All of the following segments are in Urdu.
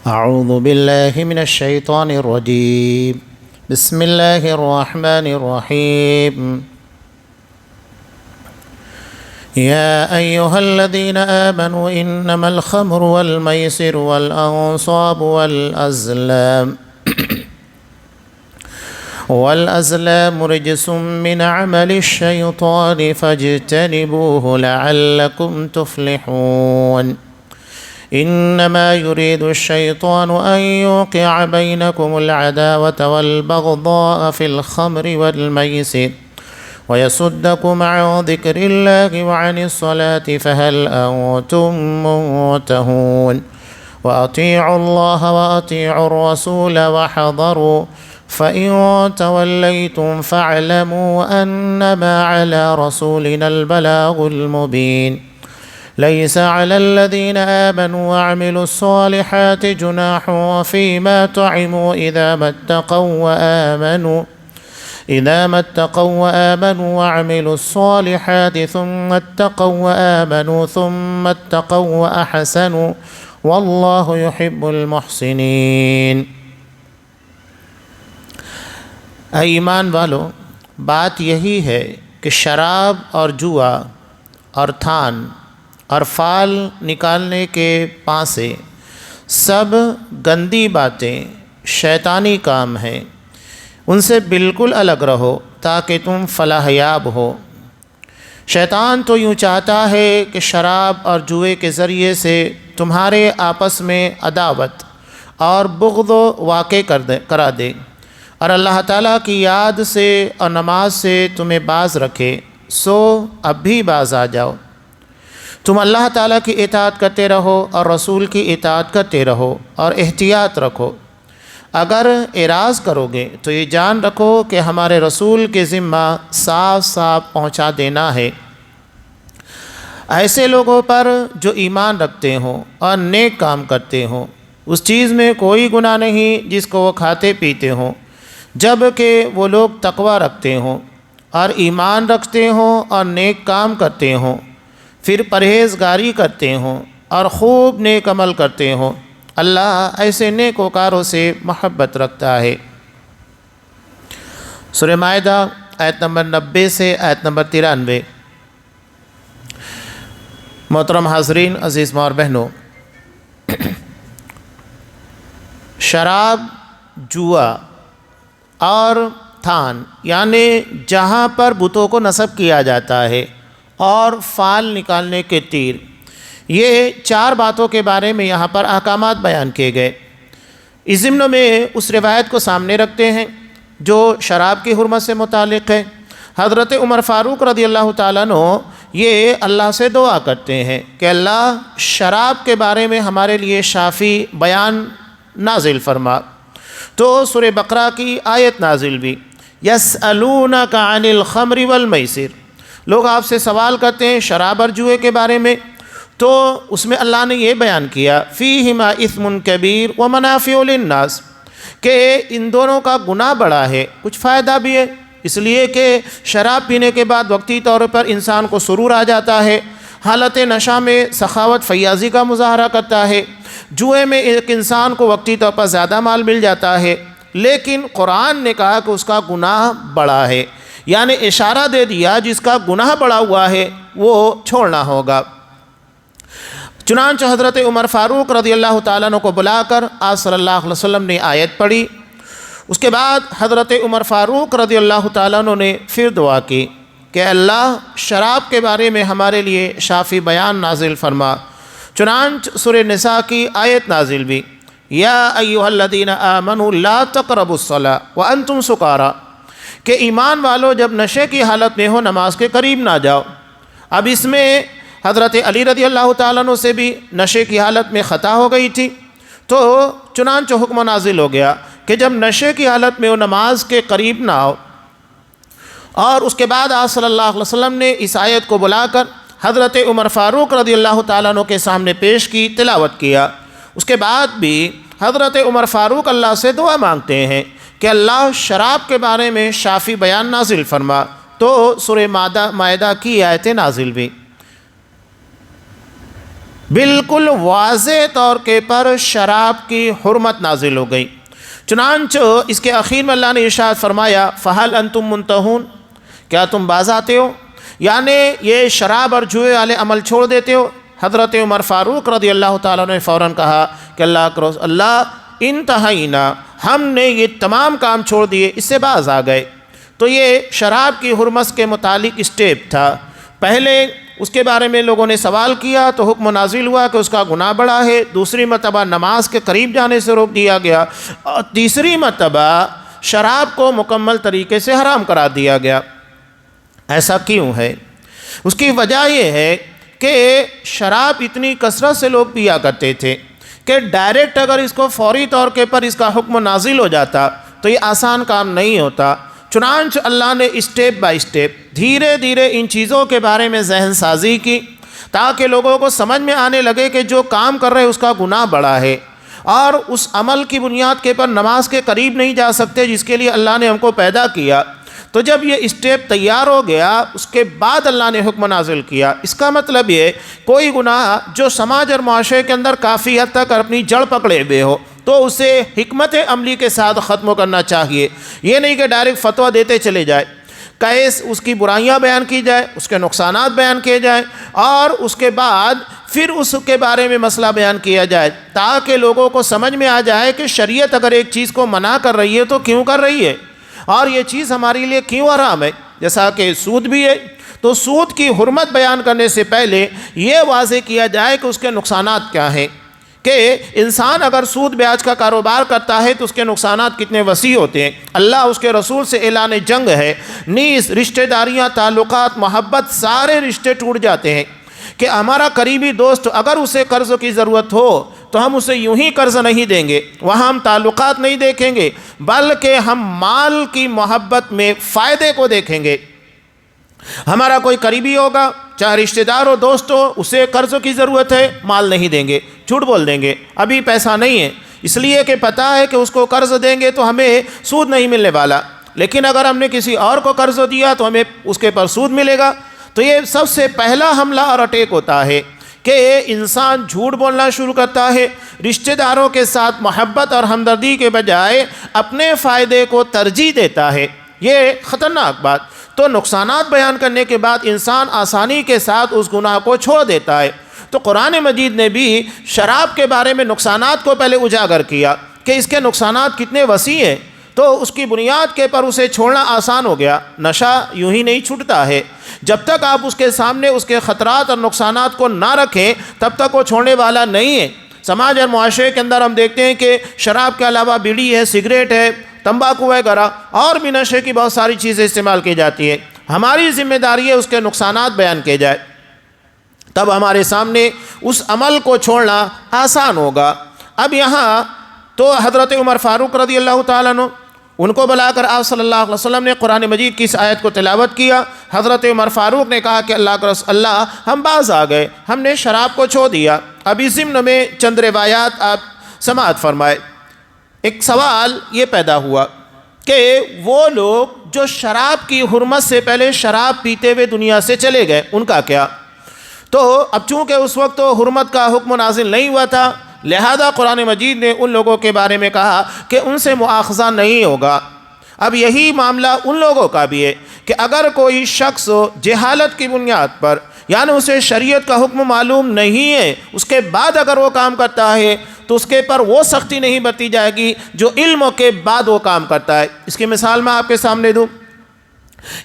أعوذ بالله من الشيطان الرجيم بسم الله الرحمن الرحيم يا أيها الذين آمنوا إنما الخمر والميسر والأنصاب والأزلام رجس من عمل الشيطان فاجتنبوه لعلكم تفلحون إنما يريد الشيطان أن يوقع بينكم العداوة والبغضاء في الخمر والميسر ويصدكم عن ذكر الله وعن الصلاة فهل أنتم منتهون وأطيعوا الله وأطيعوا الرسول وحذروا فإن توليتم فاعلموا أنما على رسولنا البلاغ المبين ليس على الذين آمنوا وعملوا الصالحات جناح فيما طعموا إذا ما اتقوا وآمنوا وعملوا الصالحات ثم اتقوا وآمنوا ثم اتقوا وأحسنوا والله يحب المحسنين۔ اے ایمان والو، بات یہی ہے کہ شراب اور جوا اور تھان اور فال نکالنے کے پانسے سب گندی باتیں، شیطانی کام ہیں، ان سے بالکل الگ رہو تاکہ تم فلاح یاب ہو۔ شیطان تو یوں چاہتا ہے کہ شراب اور جوئے کے ذریعے سے تمہارے آپس میں عداوت اور بغض واقع کرا دے اور اللہ تعالیٰ کی یاد سے اور نماز سے تمہیں باز رکھے، سو اب بھی باز آ جاؤ۔ تم اللہ تعالیٰ کی اطاعت کرتے رہو اور رسول کی اطاعت کرتے رہو اور احتیاط رکھو۔ اگر اعراض کرو گے تو یہ جان رکھو کہ ہمارے رسول کے ذمہ صاف صاف پہنچا دینا ہے۔ ایسے لوگوں پر جو ایمان رکھتے ہوں اور نیک کام کرتے ہوں، اس چیز میں کوئی گناہ نہیں جس کو وہ کھاتے پیتے ہوں، جب کہ وہ لوگ تقوی رکھتے ہوں اور ایمان رکھتے ہوں اور نیک کام کرتے ہوں، پھر پرہیزگاری کرتے ہوں اور خوب نیک عمل کرتے ہوں، اللہ ایسے نیک وکاروں سے محبت رکھتا ہے۔ سورہ مائدہ آیت نمبر 90 سے آیت نمبر 93۔ محترم حاضرین، عزیز ماں اور بہنوں، شراب، جوا اور تھان یعنی جہاں پر بتوں کو نصب کیا جاتا ہے اور فال نکالنے کے تیر، یہ چار باتوں کے بارے میں یہاں پر احکامات بیان کیے گئے۔ اس ضمن میں اس روایت کو سامنے رکھتے ہیں جو شراب کی حرمت سے متعلق ہے۔ حضرت عمر فاروق رضی اللہ تعالیٰ عنہ یہ اللہ سے دعا کرتے ہیں کہ اللہ شراب کے بارے میں ہمارے لیے شافی بیان نازل فرما، تو سورہ بقرہ کی آیت نازل بھی، یسألونک عن الخمر والمیسر، لوگ آپ سے سوال کرتے ہیں شراب اور جوئے کے بارے میں، تو اس میں اللہ نے یہ بیان کیا فیہما اثم کبیر ومنافع للناس، کہ ان دونوں کا گناہ بڑا ہے، کچھ فائدہ بھی ہے، اس لیے کہ شراب پینے کے بعد وقتی طور پر انسان کو سرور آ جاتا ہے، حالت نشہ میں سخاوت فیاضی کا مظاہرہ کرتا ہے، جوئے میں ایک انسان کو وقتی طور پر زیادہ مال مل جاتا ہے، لیکن قرآن نے کہا کہ اس کا گناہ بڑا ہے، یعنی اشارہ دے دیا جس کا گناہ بڑا ہوا ہے وہ چھوڑنا ہوگا۔ چنانچہ حضرت عمر فاروق رضی اللہ تعالیٰ عنہ کو بلا کر آپ صلی اللہ علیہ وسلم نے آیت پڑھی۔ اس کے بعد حضرت عمر فاروق رضی اللہ تعالیٰ عنہ نے پھر دعا کی کہ اللہ شراب کے بارے میں ہمارے لیے شافی بیان نازل فرما۔ چنانچہ سورہ نساء کی آیت نازل بھی، یا ایھا الذین آمنوا لا تقربوا الصلاۃ وانتم سکارى، کہ ایمان والو جب نشے کی حالت میں ہو نماز کے قریب نہ جاؤ۔ اب اس میں حضرت علی رضی اللہ تعالیٰ عنہ سے بھی نشے کی حالت میں خطا ہو گئی تھی، تو چنانچہ حکم نازل ہو گیا کہ جب نشے کی حالت میں وہ نماز کے قریب نہ آؤ۔ اور اس کے بعد آپ صلی اللہ علیہ وسلم نے اس آیت کو بلا کر حضرت عمر فاروق رضی اللہ تعالیٰ عنہ کے سامنے پیش کی، تلاوت کیا۔ اس کے بعد بھی حضرت عمر فاروق اللہ سے دعا مانگتے ہیں کہ اللہ شراب کے بارے میں شافی بیان نازل فرما، تو سورہ مائدہ کی آیتیں نازل بھی۔ بالکل واضح طور کے پر شراب کی حرمت نازل ہو گئی۔ چنانچہ اس کے اخیر میں اللہ نے ارشاد فرمایا فَهَلْ أَنْتُمْ مُنْتَهُونَ، کیا تم باز آتے ہو؟ یعنی یہ شراب اور جوئے والے عمل چھوڑ دیتے ہو؟ حضرت عمر فاروق رضی اللہ تعالیٰ نے فوراً کہا کہ اللہ انتہینا، ہم نے یہ تمام کام چھوڑ دیے، اس سے باز آ گئے۔ تو یہ شراب کی حرمت کے متعلق اسٹیپ تھا۔ پہلے اس کے بارے میں لوگوں نے سوال کیا تو حکم نازل ہوا کہ اس کا گناہ بڑا ہے، دوسری مرتبہ نماز کے قریب جانے سے روک دیا گیا، اور تیسری مرتبہ شراب کو مکمل طریقے سے حرام قرار دیا گیا۔ ایسا کیوں ہے؟ اس کی وجہ یہ ہے کہ شراب اتنی کثرت سے لوگ پیا کرتے تھے کہ ڈائریکٹ اگر اس کو فوری طور کے پر اس کا حکم نازل ہو جاتا تو یہ آسان کام نہیں ہوتا۔ چنانچہ اللہ نے اسٹیپ بائی اسٹیپ دھیرے دھیرے ان چیزوں کے بارے میں ذہن سازی کی تاکہ لوگوں کو سمجھ میں آنے لگے کہ جو کام کر رہے اس کا گناہ بڑا ہے، اور اس عمل کی بنیاد کے پر نماز کے قریب نہیں جا سکتے جس کے لیے اللہ نے ہم کو پیدا کیا۔ تو جب یہ اسٹیپ تیار ہو گیا اس کے بعد اللہ نے حکم نازل کیا۔ اس کا مطلب یہ کوئی گناہ جو سماج اور معاشرے کے اندر کافی حد تک اپنی جڑ پکڑے ہوئے ہو تو اسے حکمت عملی کے ساتھ ختم کرنا چاہیے، یہ نہیں کہ ڈائریکٹ فتویٰ دیتے چلے جائے، کیس اس کی برائیاں بیان کی جائے، اس کے نقصانات بیان کیے جائیں، اور اس کے بعد پھر اس کے بارے میں مسئلہ بیان کیا جائے تاکہ لوگوں کو سمجھ میں آ جائے کہ شریعت اگر ایک چیز کو منع کر رہی ہے تو کیوں کر رہی ہے، اور یہ چیز ہمارے لیے کیوں حرام ہے۔ جیسا کہ سود بھی ہے تو سود کی حرمت بیان کرنے سے پہلے یہ واضح کیا جائے کہ اس کے نقصانات کیا ہیں، کہ انسان اگر سود بیاج کا کاروبار کرتا ہے تو اس کے نقصانات کتنے وسیع ہوتے ہیں۔ اللہ اس کے رسول سے اعلان جنگ ہے، نیز رشتہ داریاں، تعلقات، محبت، سارے رشتے ٹوٹ جاتے ہیں کہ ہمارا قریبی دوست اگر اسے قرض کی ضرورت ہو تو ہم اسے یوں ہی قرض نہیں دیں گے، وہاں ہم تعلقات نہیں دیکھیں گے بلکہ ہم مال کی محبت میں فائدے کو دیکھیں گے۔ ہمارا کوئی قریبی ہوگا چاہے رشتہ دار ہو، دوست ہو، اسے قرض کی ضرورت ہے، مال نہیں دیں گے، جھوٹ بول دیں گے ابھی پیسہ نہیں ہے، اس لیے کہ پتہ ہے کہ اس کو قرض دیں گے تو ہمیں سود نہیں ملنے والا، لیکن اگر ہم نے کسی اور کو قرض دیا تو ہمیں اس کے پر سود ملے گا۔ تو یہ سب سے پہلا حملہ اور اٹیک ہوتا ہے کہ انسان جھوٹ بولنا شروع کرتا ہے، رشتہ داروں کے ساتھ محبت اور ہمدردی کے بجائے اپنے فائدے کو ترجیح دیتا ہے، یہ خطرناک بات۔ تو نقصانات بیان کرنے کے بعد انسان آسانی کے ساتھ اس گناہ کو چھوڑ دیتا ہے۔ تو قرآن مجید نے بھی شراب کے بارے میں نقصانات کو پہلے اجاگر کیا کہ اس کے نقصانات کتنے وسیع ہیں، تو اس کی بنیاد کے پر اسے چھوڑنا آسان ہو گیا۔ نشہ یوں ہی نہیں چھوٹتا ہے، جب تک آپ اس کے سامنے اس کے خطرات اور نقصانات کو نہ رکھیں تب تک وہ چھوڑنے والا نہیں ہے۔ سماج اور معاشرے کے اندر ہم دیکھتے ہیں کہ شراب کے علاوہ بیڑی ہے، سگریٹ ہے، تمباکو وغیرہ اور بھی نشے کی بہت ساری چیزیں استعمال کی جاتی ہیں۔ ہماری ذمہ داری ہے اس کے نقصانات بیان کیے جائے، تب ہمارے سامنے اس عمل کو چھوڑنا آسان ہوگا۔ اب یہاں تو حضرت عمر فاروق رضی اللہ تعالیٰ عنہ، ان کو بلا کر آپ صلی اللہ علیہ وسلم نے قرآن مجید کی اس آیت کو تلاوت کیا۔ حضرت عمر فاروق نے کہا کہ اللہ ہم باز آ گئے، ہم نے شراب کو چھوڑ دیا۔ اب اس ضمن میں چند روایات آپ سماعت فرمائے۔ ایک سوال یہ پیدا ہوا کہ وہ لوگ جو شراب کی حرمت سے پہلے شراب پیتے ہوئے دنیا سے چلے گئے، ان کا کیا؟ تو اب چونکہ اس وقت تو حرمت کا حکم نازل نہیں ہوا تھا، لہذا قرآن مجید نے ان لوگوں کے بارے میں کہا کہ ان سے مؤاخذہ نہیں ہوگا۔ اب یہی معاملہ ان لوگوں کا بھی ہے کہ اگر کوئی شخص جہالت کی بنیاد پر، یعنی اسے شریعت کا حکم معلوم نہیں ہے، اس کے بعد اگر وہ کام کرتا ہے تو اس کے پر وہ سختی نہیں برتی جائے گی جو علم کے بعد وہ کام کرتا ہے۔ اس کی مثال میں آپ کے سامنے دوں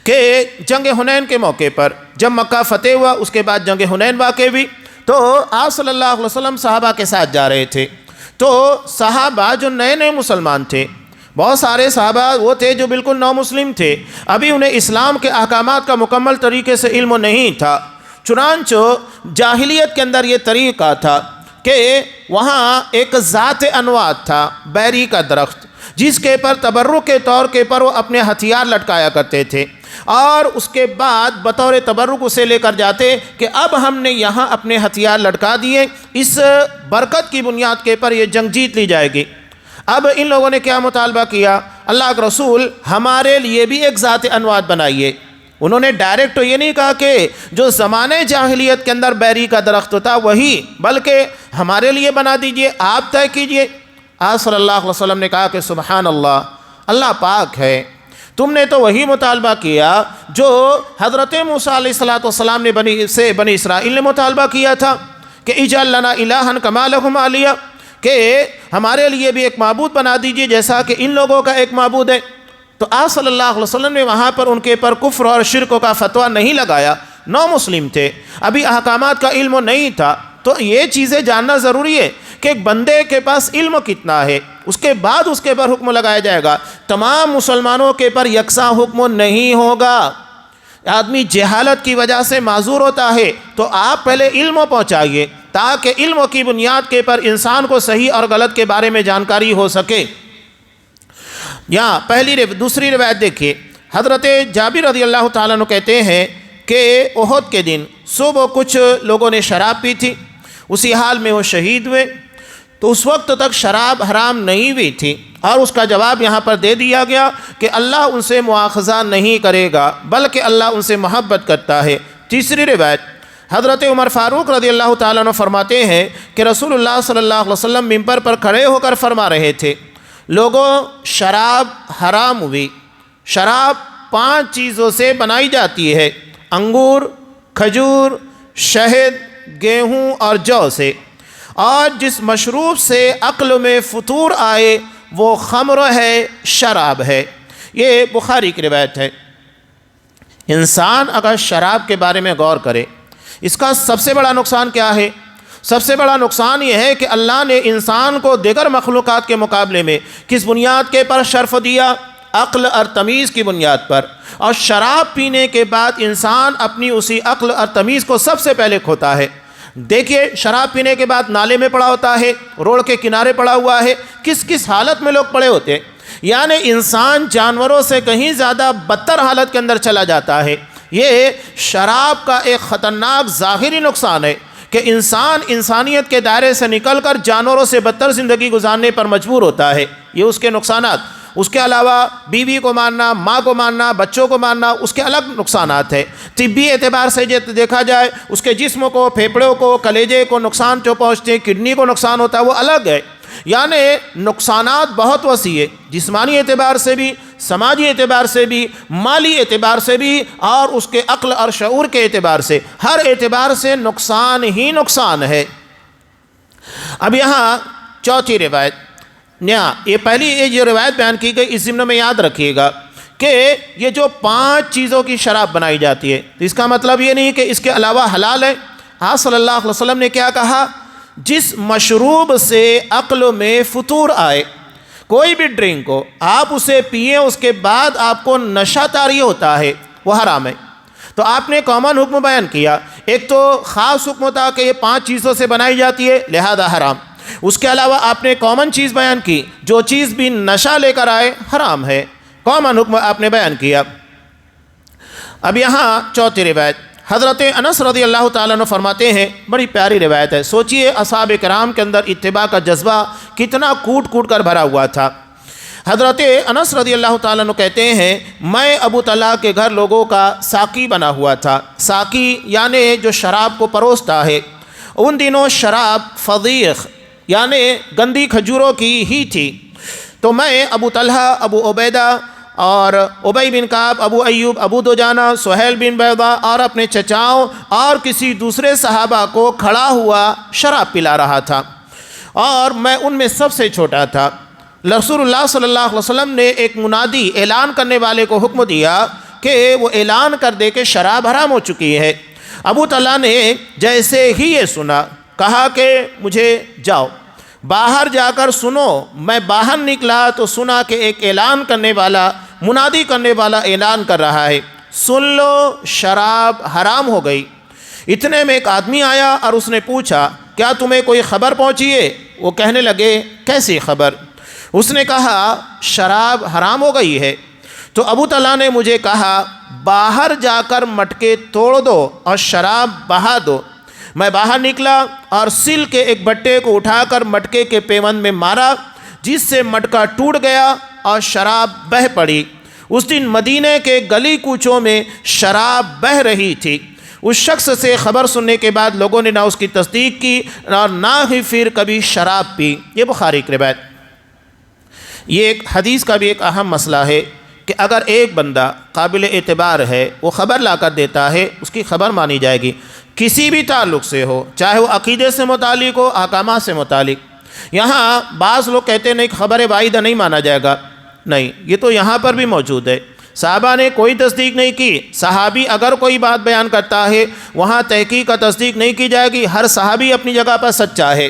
کہ جنگ حنین کے موقع پر جب مکہ فتح ہوا، اس کے بعد جنگ حنین واقع ہوئی، تو آپ صلی اللہ علیہ وسلم صحابہ کے ساتھ جا رہے تھے۔ تو صحابہ جو نئے نئے مسلمان تھے، بہت سارے صحابہ وہ تھے جو بالکل نو مسلم تھے، ابھی انہیں اسلام کے احکامات کا مکمل طریقے سے علم نہیں تھا۔ چنانچہ جاہلیت کے اندر یہ طریقہ تھا کہ وہاں ایک ذات انوات تھا، بیری کا درخت، جس کے پر تبرک کے طور کے پر وہ اپنے ہتھیار لٹکایا کرتے تھے، اور اس کے بعد بطور تبرک اسے لے کر جاتے کہ اب ہم نے یہاں اپنے ہتھیار لٹکا دیے، اس برکت کی بنیاد کے پر یہ جنگ جیت لی جائے گی۔ اب ان لوگوں نے کیا مطالبہ کیا؟ اللہ کے رسول ہمارے لیے بھی ایک ذات انوات بنائیے۔ انہوں نے ڈائریکٹ تو یہ نہیں کہا کہ جو زمانے جاہلیت کے اندر بیری کا درخت تھا وہی، بلکہ ہمارے لیے بنا دیجئے، آپ طے کیجئے۔ آپ صلی اللہ علیہ وسلم نے کہا کہ سبحان اللہ، اللہ پاک ہے، تم نے تو وہی مطالبہ کیا جو حضرت موسیٰ علیہ السلام نے بنی اسرائیل نے مطالبہ کیا تھا کہ اجعل لنا الہا کما لہم آلیہ، کہ ہمارے لیے بھی ایک معبود بنا دیجئے جیسا کہ ان لوگوں کا ایک معبود ہے۔ تو آپ صلی اللہ علیہ وسلم نے وہاں پر ان کے پر کفر اور شرک کا فتویٰ نہیں لگایا، نو مسلم تھے، ابھی احکامات کا علم نہیں تھا۔ تو یہ چیزیں جاننا ضروری ہے کہ ایک بندے کے پاس علم کتنا ہے، اس کے بعد اس کے پر حکم لگایا جائے گا۔ تمام مسلمانوں کے پر یکساں حکم نہیں ہوگا، آدمی جہالت کی وجہ سے معذور ہوتا ہے، تو آپ پہلے علم پہنچائیے تاکہ علم کی بنیاد کے پر انسان کو صحیح اور غلط کے بارے میں جانکاری ہو سکے۔ یہاں دوسری روایت دیکھیے، حضرت جابر رضی اللہ تعالیٰ عنہ کہتے ہیں کہ احد کے دن صبح کچھ لوگوں نے شراب پی تھی، اسی حال میں وہ شہید ہوئے۔ تو اس وقت تک شراب حرام نہیں ہوئی تھی، اور اس کا جواب یہاں پر دے دیا گیا کہ اللہ ان سے مواخذہ نہیں کرے گا بلکہ اللہ ان سے محبت کرتا ہے۔ تیسری روایت، حضرت عمر فاروق رضی اللہ تعالیٰ عنہ فرماتے ہیں کہ رسول اللہ صلی اللہ علیہ وسلم ممبر پر کھڑے ہو کر فرما رہے تھے، لوگوں شراب حرام ہوئی، شراب 5 چیزوں سے بنائی جاتی ہے، انگور، کھجور، شہد، گیہوں اور جو سے، اور جس مشروب سے عقل میں فطور آئے وہ خمر ہے، شراب ہے۔ یہ بخاری کی روایت ہے۔ انسان اگر شراب کے بارے میں غور کرے، اس کا سب سے بڑا نقصان کیا ہے؟ سب سے بڑا نقصان یہ ہے کہ اللہ نے انسان کو دیگر مخلوقات کے مقابلے میں کس بنیاد کے پر شرف دیا؟ عقل اور تمیز کی بنیاد پر، اور شراب پینے کے بعد انسان اپنی اسی عقل اور تمیز کو سب سے پہلے کھوتا ہے۔ دیکھیے، شراب پینے کے بعد نالے میں پڑا ہوتا ہے، روڈ کے کنارے پڑا ہوا ہے، کس کس حالت میں لوگ پڑے ہوتے ہیں، یعنی انسان جانوروں سے کہیں زیادہ بدتر حالت کے اندر چلا جاتا ہے۔ یہ شراب کا ایک خطرناک ظاہری نقصان ہے کہ انسان انسانیت کے دائرے سے نکل کر جانوروں سے بدتر زندگی گزارنے پر مجبور ہوتا ہے۔ یہ اس کے نقصانات۔ اس کے علاوہ بیوی کو مارنا، ماں کو مارنا، بچوں کو مارنا، اس کے الگ نقصانات ہیں۔ طبی اعتبار سے دیکھا جائے، اس کے جسم کو، پھیپھڑوں کو، کلیجے کو نقصان جو پہنچتے ہیں، کڈنی کو نقصان ہوتا ہے، وہ الگ ہے۔ یعنی نقصانات بہت وسیع ہے، جسمانی اعتبار سے بھی، سماجی اعتبار سے بھی، مالی اعتبار سے بھی، اور اس کے عقل اور شعور کے اعتبار سے، ہر اعتبار سے نقصان ہی نقصان ہے۔ اب یہاں چوتھی روایت، یہ پہلی جو روایت بیان کی گئی، اس ضمن میں یاد رکھیے گا کہ یہ جو 5 چیزوں کی شراب بنائی جاتی ہے، تو اس کا مطلب یہ نہیں کہ اس کے علاوہ حلال ہے۔ آپ صلی اللہ علیہ وسلم نے کیا کہا؟ جس مشروب سے عقل میں فطور آئے، کوئی بھی ڈرنک کو آپ اسے پئیں، اس کے بعد آپ کو نشہ طاری ہوتا ہے، وہ حرام ہے۔ تو آپ نے کامن حکم بیان کیا، ایک تو خاص حکم تھا کہ یہ 5 چیزوں سے بنائی جاتی ہے لہذا حرام، اس کے علاوہ آپ نے کامن چیز بیان کی، جو چیز بھی نشہ لے کر آئے حرام ہے، کامن حکم آپ نے بیان کیا۔ اب یہاں چوتھی روایت، حضرت انس رضی اللہ تعالیٰ عنہ فرماتے ہیں، بڑی پیاری روایت ہے، سوچئے اصحاب کرام کے اندر اتباع کا جذبہ کتنا کوٹ کوٹ کر بھرا ہوا تھا۔ حضرت انس رضی اللہ تعالیٰ عنہ کہتے ہیں، میں ابو طلحہ کے گھر لوگوں کا ساقی بنا ہوا تھا۔ ساقی یعنی جو شراب کو پروستا ہے۔ ان دنوں شراب فضیخ یعنی گندی کھجوروں کی ہی تھی۔ تو میں ابو طلحہ، ابو عبیدہ اور ابی بن کعب، ابو ایوب، ابو دجانہ، سہیل بن بیضہ اور اپنے چچاؤں اور کسی دوسرے صحابہ کو کھڑا ہوا شراب پلا رہا تھا، اور میں ان میں سب سے چھوٹا تھا۔ رسول اللہ صلی اللہ علیہ وسلم نے ایک منادی اعلان کرنے والے کو حکم دیا کہ وہ اعلان کر دے کہ شراب حرام ہو چکی ہے۔ ابو طلحہ نے جیسے ہی یہ سنا کہا کہ مجھے جاؤ باہر جا کر سنو۔ میں باہر نکلا تو سنا کہ ایک اعلان کرنے والا، منادی کرنے والا اعلان کر رہا ہے، سن لو شراب حرام ہو گئی۔ اتنے میں ایک آدمی آیا اور اس نے پوچھا، کیا تمہیں کوئی خبر پہنچی ہے؟ وہ کہنے لگے، کیسی خبر؟ اس نے کہا، شراب حرام ہو گئی ہے۔ تو ابو طلحہ نے مجھے کہا، باہر جا کر مٹکے توڑ دو اور شراب بہا دو۔ میں باہر نکلا اور سل کے ایک بٹے کو اٹھا کر مٹکے کے پیوند میں مارا، جس سے مٹکا ٹوٹ گیا اور شراب بہہ پڑی۔ اس دن مدینے کے گلی کوچوں میں شراب بہہ رہی تھی۔ اس شخص سے خبر سننے کے بعد لوگوں نے نہ اس کی تصدیق کی اور نہ ہی پھر کبھی شراب پی۔ یہ بخاری کی روایت۔ یہ ایک حدیث کا بھی ایک اہم مسئلہ ہے کہ اگر ایک بندہ قابل اعتبار ہے، وہ خبر لا کر دیتا ہے، اس کی خبر مانی جائے گی، کسی بھی تعلق سے ہو، چاہے وہ عقیدے سے متعلق ہو، احکامات سے متعلق۔ یہاں بعض لوگ کہتے ہیں نہیں خبر واحدہ نہیں مانا جائے گا، نہیں، یہ تو یہاں پر بھی موجود ہے۔ صحابہ نے کوئی تصدیق نہیں کی۔ صحابی اگر کوئی بات بیان کرتا ہے، وہاں تحقیق کا تصدیق نہیں کی جائے گی، ہر صحابی اپنی جگہ پر سچا ہے۔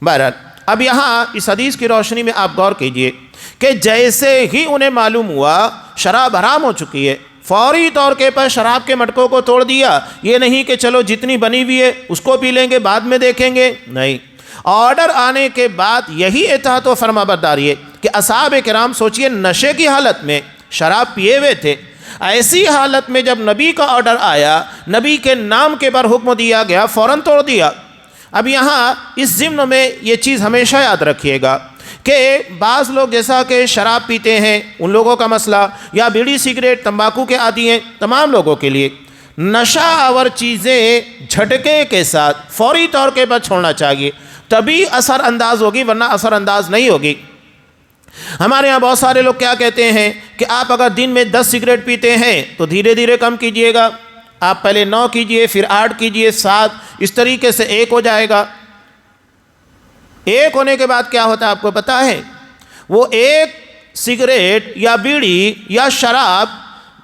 بہرحال اب یہاں اس حدیث کی روشنی میں آپ غور کیجئے کہ جیسے ہی انہیں معلوم ہوا شراب حرام ہو چکی ہے، فوری طور پر شراب کے مٹکوں کو توڑ دیا۔ یہ نہیں کہ چلو جتنی بنی ہوئی ہے اس کو پی لیں گے، بعد میں دیکھیں گے، نہیں۔ آرڈر آنے کے بعد یہی اطاعت و فرما برداری ہے کہ اصحاب کرام سوچئے نشے کی حالت میں شراب پیے ہوئے تھے، ایسی حالت میں جب نبی کا آرڈر آیا، نبی کے نام کے پر حکم دیا گیا، فوراً توڑ دیا۔ اب یہاں اس ضمن میں یہ چیز ہمیشہ یاد رکھیے گا کہ بعض لوگ جیسا کہ شراب پیتے ہیں، ان لوگوں کا مسئلہ، یا بیڑی سگریٹ تمباکو کے عادی ہیں، تمام لوگوں کے لیے نشہ آور چیزیں جھٹکے کے ساتھ فوری طور پر چھوڑنا چاہیے، تبھی اثر انداز ہوگی، ورنہ اثر انداز نہیں ہوگی۔ ہمارے ہاں بہت سارے لوگ کیا کہتے ہیں کہ آپ اگر دن میں 10 سگریٹ پیتے ہیں تو دھیرے دھیرے کم کیجئے گا، آپ پہلے 9 کیجئے، پھر 8 کیجئے، 7، اس طریقے سے 1 ہو جائے گا۔ 1 ہونے کے بعد کیا ہوتا ہے آپ کو پتہ ہے؟ وہ 1 سگریٹ یا بیڑی یا شراب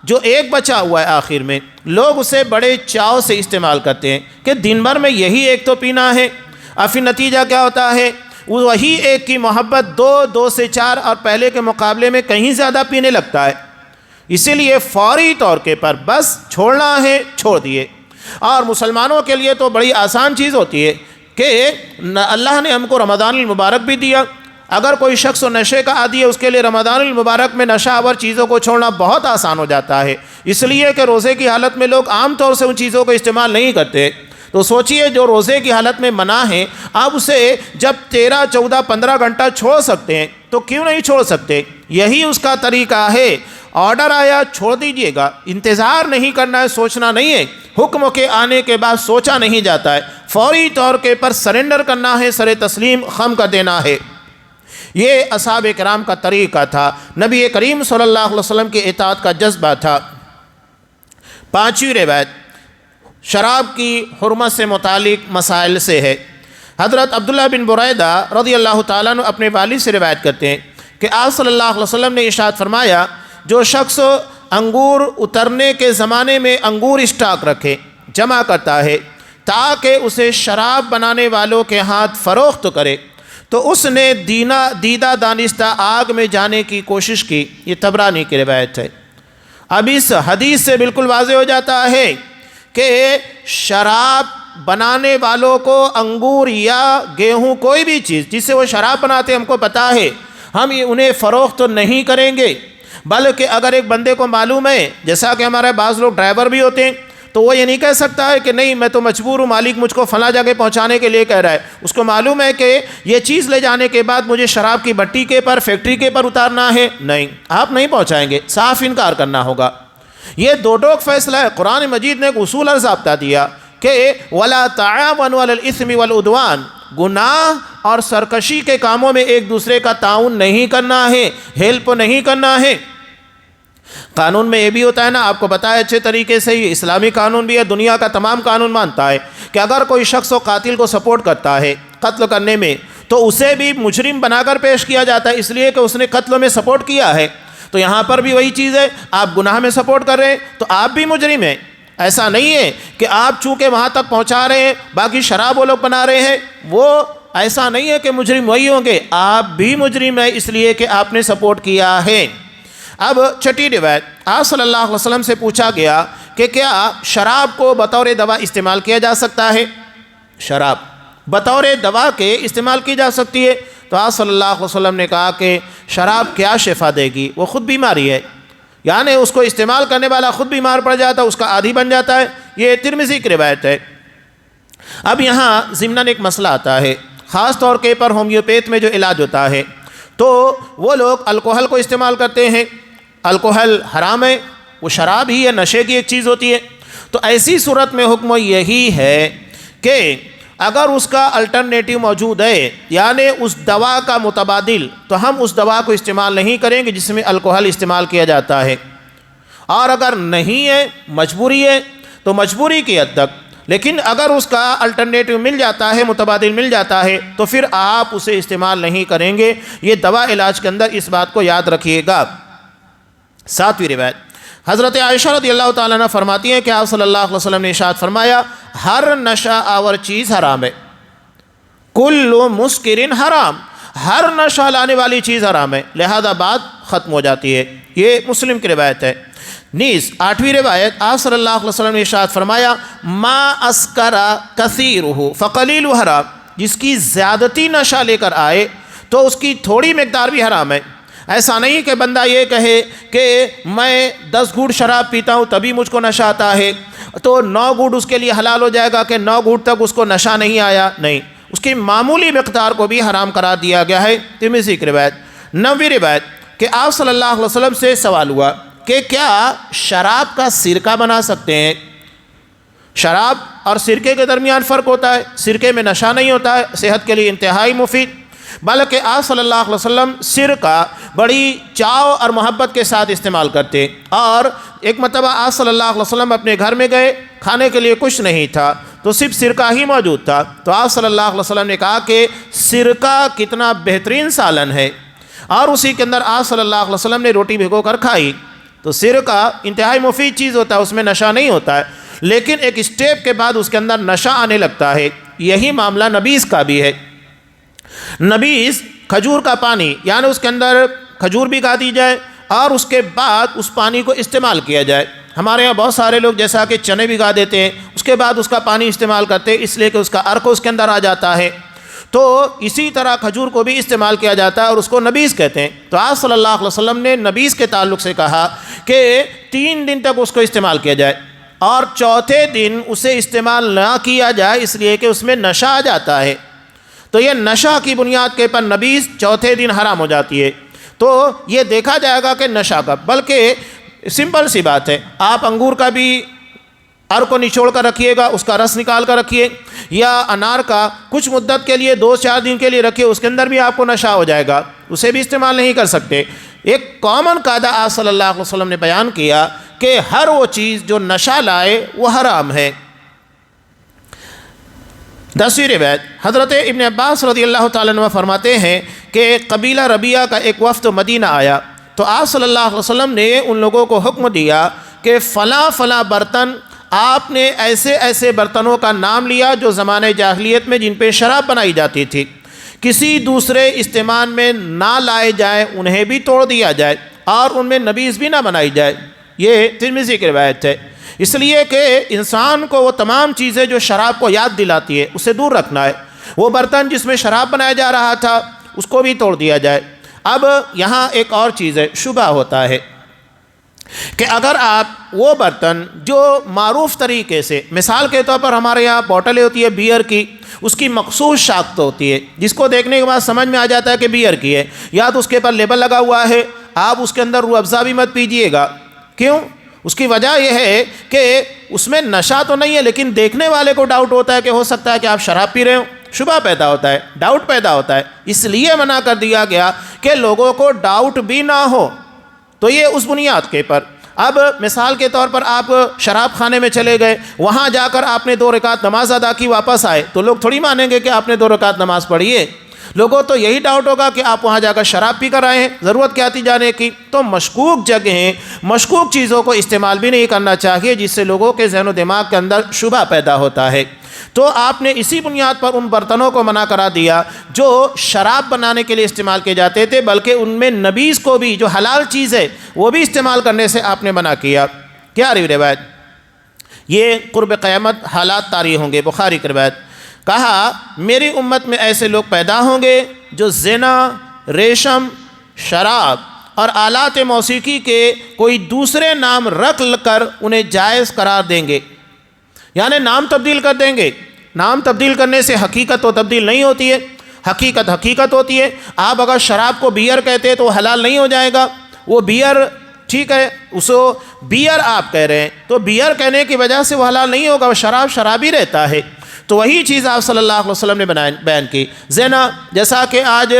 جو 1 بچا ہوا ہے آخر میں، لوگ اسے بڑے چاؤ سے استعمال کرتے ہیں کہ دن بھر میں یہی 1 تو پینا ہے، اور پھر نتیجہ کیا ہوتا ہے؟ وہی 1 کی محبت 2 سے 4 اور پہلے کے مقابلے میں کہیں زیادہ پینے لگتا ہے۔ اسی لیے فوری طور پر بس چھوڑنا ہے، چھوڑ دیے۔ اور مسلمانوں کے لیے تو بڑی آسان چیز ہوتی ہے کہ اللہ نے ہم کو رمضان المبارک بھی دیا۔ اگر کوئی شخص نشے کا عادی ہے، اس کے لیے رمضان المبارک میں نشہ آور چیزوں کو چھوڑنا بہت آسان ہو جاتا ہے، اس لیے کہ روزے کی حالت میں لوگ عام طور سے ان چیزوں کو استعمال نہیں کرتے۔ تو سوچئے جو روزے کی حالت میں منع ہے، آپ اسے جب 13، 14، 15 گھنٹہ چھوڑ سکتے ہیں تو کیوں نہیں چھوڑ سکتے؟ یہی اس کا طریقہ ہے۔ آرڈر آیا چھوڑ دیجئے گا، انتظار نہیں کرنا ہے، سوچنا نہیں ہے، حکم کے آنے کے بعد سوچا نہیں جاتا ہے، فوری طور پر سرنڈر کرنا ہے، سر تسلیم خم کر دینا ہے۔ یہ اصحاب کرام کا طریقہ تھا، نبی کریم صلی اللہ علیہ وسلم کی اطاعت کا جذبہ تھا۔ 5ویں روایت شراب کی حرمت سے متعلق مسائل سے ہے۔ حضرت عبداللہ بن بریدہ رضی اللہ تعالیٰ عنہ اپنے والد سے روایت کرتے ہیں کہ آپ صلی اللہ علیہ وسلم نے ارشاد فرمایا، جو شخص انگور اترنے کے زمانے میں انگور اسٹاک رکھے، جمع کرتا ہے تاکہ اسے شراب بنانے والوں کے ہاتھ فروخت کرے، تو اس نے دیدہ دانستہ آگ میں جانے کی کوشش کی۔ یہ طبرانی کی روایت ہے۔ اب اس حدیث سے بالکل واضح ہو جاتا ہے کہ شراب بنانے والوں کو انگور یا گیہوں کوئی بھی چیز جس سے وہ شراب بناتے ہیں، ہم کو پتہ ہے، ہم انہیں فروخت نہیں کریں گے، بلکہ اگر ایک بندے کو معلوم ہے، جیسا کہ ہمارے بعض لوگ ڈرائیور بھی ہوتے ہیں، تو وہ یہ نہیں کہہ سکتا ہے کہ نہیں میں تو مجبور ہوں، مالک مجھ کو فلاں جگہ پہنچانے کے لیے کہہ رہا ہے۔ اس کو معلوم ہے کہ یہ چیز لے جانے کے بعد مجھے شراب کی بٹی کے پر، فیکٹری کے پر اتارنا ہے، نہیں، آپ نہیں پہنچائیں گے، صاف انکار کرنا ہوگا۔ یہ دو ٹوک فیصلہ ہے۔ قرآن مجید نے ایک اصول اور ضابطہ دیا کہ وَلَا تَعَاوَنُوا عَلَى الْإِثْمِ وَالْعُدْوَانِ، گناہ اور سرکشی کے کاموں میں ایک دوسرے کا تعاون نہیں کرنا ہے، ہیلپ نہیں کرنا ہے۔ قانون میں یہ بھی ہوتا ہے نا، آپ کو پتہ ہے اچھے طریقے سے، یہ اسلامی قانون بھی ہے، دنیا کا تمام قانون مانتا ہے کہ اگر کوئی شخص قاتل کو سپورٹ کرتا ہے قتل کرنے میں، تو اسے بھی مجرم بنا کر پیش کیا جاتا ہے، اس لیے کہ اس نے قتل میں سپورٹ کیا ہے۔ تو یہاں پر بھی وہی چیز ہے، آپ گناہ میں سپورٹ کر رہے ہیں تو آپ بھی مجرم ہیں۔ ایسا نہیں ہے کہ آپ چونکہ وہاں تک پہنچا رہے ہیں، باقی شراب وہ لوگ بنا رہے ہیں، وہ ایسا نہیں ہے کہ مجرم وہی ہوں گے، آپ بھی مجرم ہیں اس لیے کہ آپ نے سپورٹ کیا ہے۔ اب چھٹی روایت، آپ صلی اللہ علیہ وسلم سے پوچھا گیا کہ کیا شراب کو بطور دوا استعمال کیا جا سکتا ہے؟ شراب بطور دوا کے استعمال کی جا سکتی ہے؟ تو آپ صلی اللہ علیہ وسلم نے کہا کہ شراب کیا شفا دے گی، وہ خود بیماری ہے، یعنی اس کو استعمال کرنے والا خود بیمار پڑ جاتا ہے، اس کا عادی بن جاتا ہے۔ یہ ترمذی کی روایت ہے۔ اب یہاں ضمناً ایک مسئلہ آتا ہے، خاص طور کے پر ہومیوپیتھ میں جو علاج ہوتا ہے، تو وہ لوگ الکوہل کو استعمال کرتے ہیں، الکوہل حرام ہے، وہ شراب ہی ہے، نشے کی ایک چیز ہوتی ہے، تو ایسی صورت میں حکم یہی ہے کہ اگر اس کا الٹرنیٹیو موجود ہے، یعنی اس دوا کا متبادل، تو ہم اس دوا کو استعمال نہیں کریں گے جس میں الکوہل استعمال کیا جاتا ہے، اور اگر نہیں ہے، مجبوری ہے، تو مجبوری کی حد تک، لیکن اگر اس کا الٹرنیٹیو مل جاتا ہے، متبادل مل جاتا ہے، تو پھر آپ اسے استعمال نہیں کریں گے۔ یہ دوا علاج کے اندر اس بات کو یاد رکھیے گا۔ 7ویں روایت، حضرت عائشہ رضی اللہ تعالیٰ عنہ فرماتی ہیں کہ آپ صلی اللہ علیہ وسلم نے ارشاد فرمایا، ہر نشہ آور چیز حرام ہے، کل مسکر حرام، ہر نشہ لانے والی چیز حرام ہے، لہذا بات ختم ہو جاتی ہے۔ یہ مسلم کی روایت ہے۔ نیز 8ویں روایت، آپ صلی اللہ علیہ وسلم نے ارشاد فرمایا، ما اسکر کثیرہ فقلیل حرام، جس کی زیادتی نشہ لے کر آئے تو اس کی تھوڑی مقدار بھی حرام ہے۔ ایسا نہیں کہ بندہ یہ کہے کہ میں 10 گھونٹ شراب پیتا ہوں تبھی مجھ کو نشہ آتا ہے، تو 9 گھونٹ اس کے لیے حلال ہو جائے گا کہ 9 گھونٹ تک اس کو نشہ نہیں آیا، نہیں، اس کی معمولی مقدار کو بھی حرام قرار دیا گیا ہے۔ ترمذی کی روایت۔ 9ویں روایت کہ آپ صلی اللہ علیہ وسلم سے سوال ہوا کہ کیا شراب کا سرکہ بنا سکتے ہیں؟ شراب اور سرکے کے درمیان فرق ہوتا ہے، سرکے میں نشہ نہیں ہوتا ہے، صحت کے لیے انتہائی مفید، بلکہ آپ صلی اللہ علیہ وسلم سرکہ بڑی چاو اور محبت کے ساتھ استعمال کرتے، اور ایک مرتبہ آپ صلی اللہ علیہ وسلم اپنے گھر میں گئے، کھانے کے لیے کچھ نہیں تھا تو صرف سرکہ ہی موجود تھا، تو آپ صلی اللہ علیہ وسلم نے کہا کہ سرکہ کتنا بہترین سالن ہے، اور اسی کے اندر آپ صلی اللہ علیہ وسلم نے روٹی بھگو کر کھائی۔ تو سرکہ انتہائی مفید چیز ہوتا ہے، اس میں نشہ نہیں ہوتا ہے، لیکن ایک اسٹیپ کے بعد اس کے اندر نشہ آنے لگتا ہے۔ یہی معاملہ نبیذ کا بھی ہے۔ نبیذ کھجور کا پانی، یعنی اس کے اندر کھجور بھگا دی جائے اور اس کے بعد اس پانی کو استعمال کیا جائے۔ ہمارے یہاں بہت سارے لوگ جیسا کہ چنے بھگا دیتے ہیں، اس کے بعد اس کا پانی استعمال کرتے ہیں، اس لیے کہ اس کا عرق اس کے اندر آ جاتا ہے، تو اسی طرح کھجور کو بھی استعمال کیا جاتا ہے اور اس کو نبیذ کہتے ہیں۔ تو آپ صلی اللہ علیہ وسلم نے نبیذ کے تعلق سے کہا کہ 3 دن تک اس کو استعمال کیا جائے، اور چوتھے دن اسے استعمال نہ کیا جائے، اس لیے کہ اس میں نشہ آ جاتا ہے، تو یہ نشہ کی بنیاد کے پر نبیذ چوتھے دن حرام ہو جاتی ہے۔ تو یہ دیکھا جائے گا کہ نشہ کا، بلکہ سمپل سی بات ہے، آپ انگور کا بھی عرق کو نچوڑ کر رکھیے گا، اس کا رس نکال کر رکھیے، یا انار کا کچھ مدت کے لیے 2-4 دن کے لیے رکھیے، اس کے اندر بھی آپ کو نشہ ہو جائے گا، اسے بھی استعمال نہیں کر سکتے۔ ایک کامن قاعدہ آپ صلی اللہ علیہ وسلم نے بیان کیا کہ ہر وہ چیز جو نشہ لائے وہ حرام ہے۔ 10ویں روایت، حضرت ابن عباس رضی اللہ تعالیٰ عنہ فرماتے ہیں کہ قبیلہ ربیہ کا ایک وفد مدینہ آیا، تو آپ صلی اللہ علیہ وسلم نے ان لوگوں کو حکم دیا کہ فلاں فلاں برتن، آپ نے ایسے ایسے برتنوں کا نام لیا جو زمانے جاہلیت میں جن پہ شراب بنائی جاتی تھی، کسی دوسرے استعمال میں نہ لائے جائیں، انہیں بھی توڑ دیا جائے اور ان میں نبیذ بھی نہ بنائی جائے۔ یہ ترمذی کی روایت ہے۔ اس لیے کہ انسان کو وہ تمام چیزیں جو شراب کو یاد دلاتی ہے اسے دور رکھنا ہے۔ وہ برتن جس میں شراب بنایا جا رہا تھا اس کو بھی توڑ دیا جائے۔ اب یہاں ایک اور چیز ہے، شبہ ہوتا ہے کہ اگر آپ وہ برتن جو معروف طریقے سے، مثال کے طور پر ہمارے یہاں بوٹلیں ہوتی ہے بیئر کی، اس کی مخصوص شاخت ہوتی ہے جس کو دیکھنے کے بعد سمجھ میں آ جاتا ہے کہ بیئر کی ہے، یا تو اس کے اوپر لیبل لگا ہوا ہے، آپ اس کے اندر روح افزا بھی مت پیجیے گا۔ کیوں؟ اس کی وجہ یہ ہے کہ اس میں نشہ تو نہیں ہے، لیکن دیکھنے والے کو ڈاؤٹ ہوتا ہے کہ ہو سکتا ہے کہ آپ شراب پی رہے ہو، شبہ پیدا ہوتا ہے، ڈاؤٹ پیدا ہوتا ہے، اس لیے منع کر دیا گیا کہ لوگوں کو ڈاؤٹ بھی نہ ہو۔ تو یہ اس بنیاد کے پر، اب مثال کے طور پر آپ شراب خانے میں چلے گئے، وہاں جا کر آپ نے 2 رکعت نماز ادا کی، واپس آئے تو لوگ تھوڑی مانیں گے کہ آپ نے 2 رکعت نماز پڑھی ہے، لوگوں تو یہی ڈاؤٹ ہوگا کہ آپ وہاں جا کر شراب پی کر آئے ہیں، ضرورت کیا تھی جانے کی؟ تو مشکوک جگہیں، مشکوک چیزوں کو استعمال بھی نہیں کرنا چاہیے جس سے لوگوں کے ذہن و دماغ کے اندر شبہ پیدا ہوتا ہے۔ تو آپ نے اسی بنیاد پر ان برتنوں کو منع کرا دیا جو شراب بنانے کے لیے استعمال کیے جاتے تھے، بلکہ ان میں نبیذ کو بھی، جو حلال چیز ہے وہ بھی استعمال کرنے سے آپ نے منع کیا۔ کیا روایت؟ یہ قرب قیامت حالات طاری ہوں گے، بخاری کی روایت۔ کہا میری امت میں ایسے لوگ پیدا ہوں گے جو زنا، ریشم، شراب اور آلات موسیقی کے کوئی دوسرے نام رکھ کر انہیں جائز قرار دیں گے، یعنی نام تبدیل کر دیں گے۔ نام تبدیل کرنے سے حقیقت تو تبدیل نہیں ہوتی ہے، حقیقت حقیقت ہوتی ہے۔ آپ اگر شراب کو بیئر کہتے ہیں تو وہ حلال نہیں ہو جائے گا، وہ بیئر ٹھیک ہے، اسو بیئر آپ کہہ رہے ہیں، تو بیئر کہنے کی وجہ سے وہ حلال نہیں ہوگا، وہ شراب شرابی رہتا ہے۔ تو وہی چیز آپ صلی اللہ علیہ وسلم نے بیان کی۔ زنا، جیسا کہ آج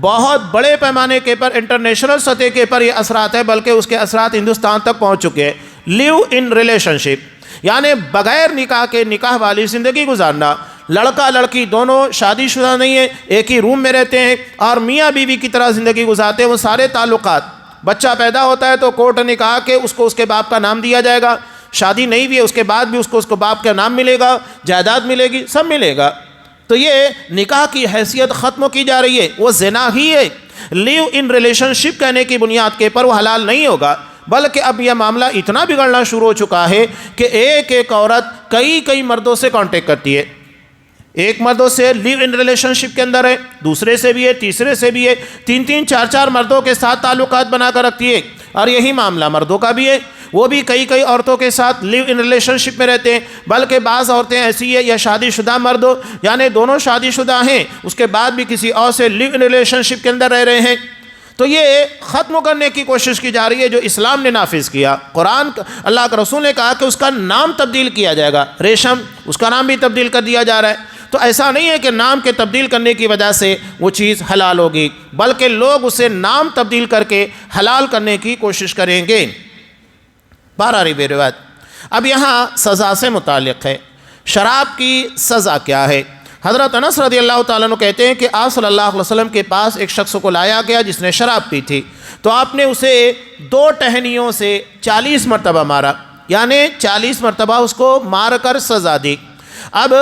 بہت بڑے پیمانے کے پر انٹرنیشنل سطح کے پر یہ اثرات ہے، بلکہ اس کے اثرات ہندوستان تک پہنچ چکے ہیں۔ لیو ان ریلیشن شپ، یعنی بغیر نکاح کے نکاح والی زندگی گزارنا۔ لڑکا لڑکی دونوں شادی شدہ نہیں ہیں، ایک ہی روم میں رہتے ہیں اور میاں بیوی کی طرح زندگی گزارتے ہیں۔ وہ سارے تعلقات، بچہ پیدا ہوتا ہے تو کورٹ نے کہا کہ اس کو اس کے باپ کا نام دیا جائے گا، شادی نہیں بھی ہے اس کے بعد بھی اس کو باپ کا نام ملے گا، جائیداد ملے گی، سب ملے گا۔ تو یہ نکاح کی حیثیت ختم کی جا رہی ہے، وہ زنا ہی ہے۔ لیو ان ریلیشن شپ کہنے کی بنیاد کے پر وہ حلال نہیں ہوگا، بلکہ اب یہ معاملہ اتنا بگڑنا شروع ہو چکا ہے کہ ایک عورت کئی مردوں سے کانٹیکٹ کرتی ہے۔ ایک مردوں سے لیو ان ریلیشن شپ کے اندر ہے، دوسرے سے بھی ہے، تیسرے سے بھی ہے، تین چار مردوں کے ساتھ تعلقات بنا کر رکھتی ہے۔ اور یہی معاملہ مردوں کا بھی ہے، وہ بھی کئی عورتوں کے ساتھ لیو ان ریلیشن شپ میں رہتے ہیں۔ بلکہ بعض عورتیں ایسی ہیں یا شادی شدہ مرد ہو، یعنی دونوں شادی شدہ ہیں، اس کے بعد بھی کسی اور سے لیو ان ریلیشن شپ کے اندر رہ رہے ہیں۔ تو یہ ختم کرنے کی کوشش کی جا رہی ہے جو اسلام نے نافذ کیا۔ قرآن، اللہ کے رسول نے کہا کہ اس کا نام تبدیل کیا جائے گا، ریشم، اس کا نام بھی تبدیل کر دیا جا رہا ہے۔ تو ایسا نہیں ہے کہ نام کے تبدیل کرنے کی وجہ سے وہ چیز حلال ہوگی، بلکہ لوگ اسے نام تبدیل کر کے حلال کرنے کی کوشش کریں گے۔ 12ویں روایت اب یہاں سزا سے متعلق ہے۔ شراب کی سزا کیا ہے؟ حضرت انس رضی اللہ تعالیٰ عنہ کہتے ہیں کہ آپ صلی اللہ علیہ وسلم کے پاس ایک شخص کو لایا گیا جس نے شراب پی تھی، تو آپ نے اسے 2 ٹہنیوں سے 40 مرتبہ مارا، یعنی 40 مرتبہ اس کو مار کر سزا دی۔ اب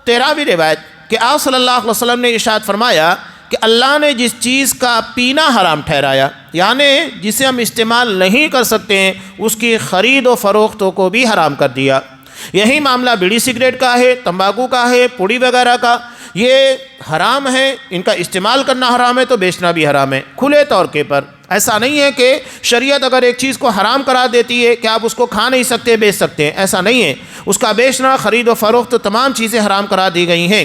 13ویں روایت کہ آپ صلی اللہ علیہ وسلم نے ارشاد فرمایا کہ اللہ نے جس چیز کا پینا حرام ٹھہرایا، یعنی جسے ہم استعمال نہیں کر سکتے ہیں، اس کی خرید و فروختوں کو بھی حرام کر دیا۔ یہی معاملہ بیڑی سگریٹ کا ہے، تمباکو کا ہے، پوڑی وغیرہ کا، یہ حرام ہے، ان کا استعمال کرنا حرام ہے تو بیچنا بھی حرام ہے کھلے طور کے پر۔ ایسا نہیں ہے کہ شریعت اگر ایک چیز کو حرام قرار دیتی ہے کہ آپ اس کو کھا نہیں سکتے، بیچ سکتے ہیں، ایسا نہیں ہے۔ اس کا بیچنا، خرید و فروخت، تمام چیزیں حرام قرار دی گئی ہیں۔